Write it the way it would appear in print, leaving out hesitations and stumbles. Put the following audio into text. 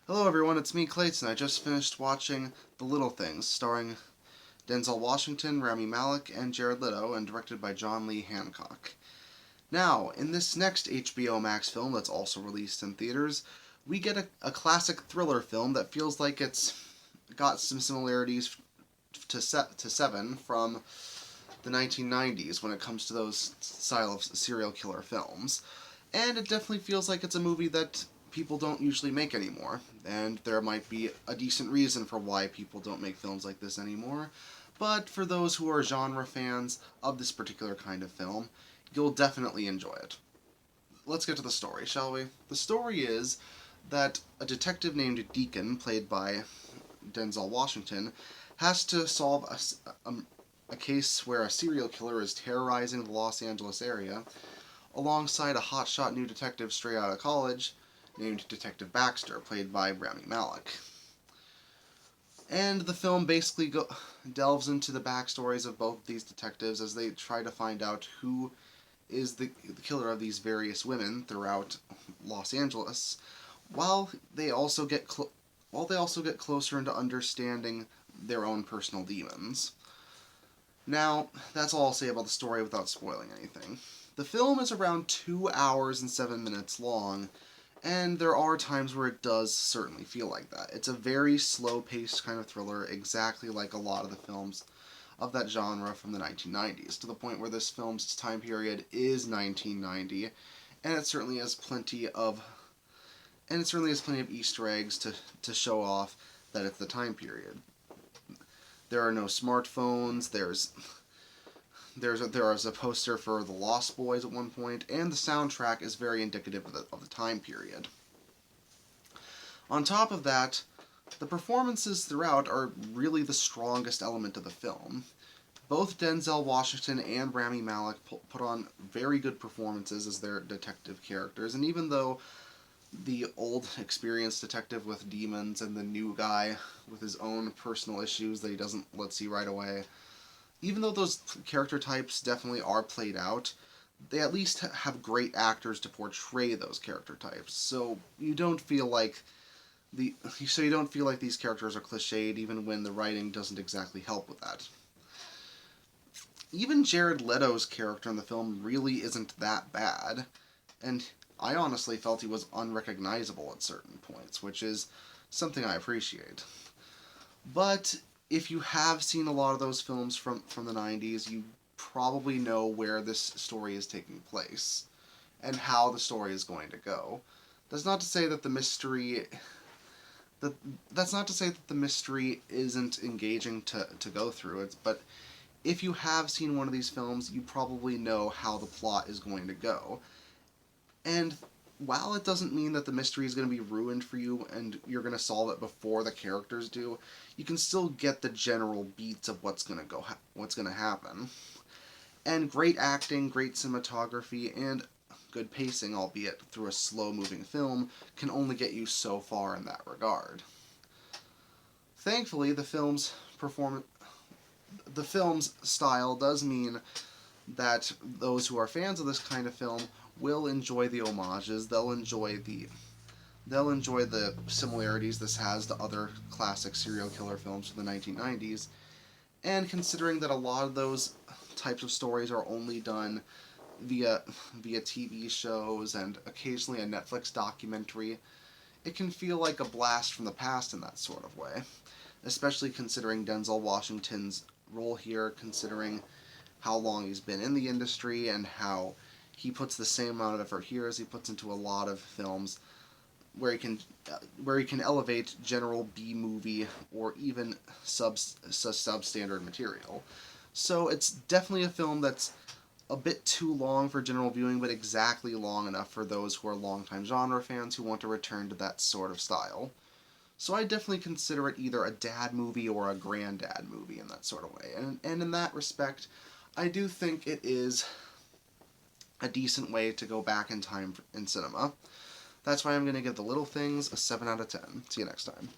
Hello everyone, it's me Clayton. I just finished watching The Little Things, starring Denzel Washington, Rami Malek, and Jared Leto, and directed by John Lee Hancock. Now, in this next HBO Max film that's also released in theaters, we get a classic thriller film that feels like it's got some similarities to Seven from the 1990s when it comes to those style of serial killer films. And it definitely feels like it's a movie that people don't usually make anymore. And there might be a decent reason for why people don't make films like this anymore. But for those who are genre fans of this particular kind of film, you'll definitely enjoy it. Let's get to the story, shall we? The story is that a detective named Deacon, played by Denzel Washington, has to solve a case where a serial killer is terrorizing the Los Angeles area alongside a hotshot new detective straight out of college named Detective Baxter, played by Rami Malek. And the film basically delves into the backstories of both these detectives as they try to find out who is the killer of these various women throughout Los Angeles, while they also get closer into understanding their own personal demons. Now, that's all I'll say about the story without spoiling anything. The film is around 2 hours and 7 minutes long, and there are times where it does certainly feel like that. It's a very slow paced kind of thriller, exactly like a lot of the films of that genre from the 1990s, to the point where this film's time period is 1990, and it certainly has plenty of Easter eggs to show off that it's the time period. There are no smartphones. There is a poster for the Lost Boys at one point, and the soundtrack is very indicative of the time period. On top of that, the performances throughout are really the strongest element of the film. Both Denzel Washington and Rami Malek put on very good performances as their detective characters, and even though the old experienced detective with demons and the new guy with his own personal issues that he doesn't let see right away, even though those character types definitely are played out, they at least have great actors to portray those character types. So you don't feel like these characters are cliched even when the writing doesn't exactly help with that. Even Jared Leto's character in the film really isn't that bad, and I honestly felt he was unrecognizable at certain points, which is something I appreciate. But if you have seen a lot of those films from the 90s, you probably know where this story is taking place and how the story is going to go. That's not to say that the mystery that that's not to say that the mystery isn't engaging to go through it, but if you have seen one of these films, you probably know how the plot is going to go. And while it doesn't mean that the mystery is going to be ruined for you and you're going to solve it before the characters do, you can still get the general beats of what's going to happen. And great acting, great cinematography, and good pacing, albeit through a slow-moving film, can only get you so far in that regard. Thankfully, the film's style does mean that those who are fans of this kind of film will enjoy the homages. They'll enjoy the similarities this has to other classic serial killer films from the 1990s. And considering that a lot of those types of stories are only done via TV shows and occasionally a Netflix documentary, it can feel like a blast from the past in that sort of way. Especially considering Denzel Washington's role here, considering how long he's been in the industry and how he puts the same amount of effort here as he puts into a lot of films where he can elevate general B movie or even substandard material. So it's definitely a film that's a bit too long for general viewing, but exactly long enough for those who are longtime genre fans who want to return to that sort of style. So I definitely consider it either a dad movie or a granddad movie in that sort of way. And in that respect, I do think it is a decent way to go back in time in cinema. That's why I'm going to give The Little Things a 7 out of 10. See you next time.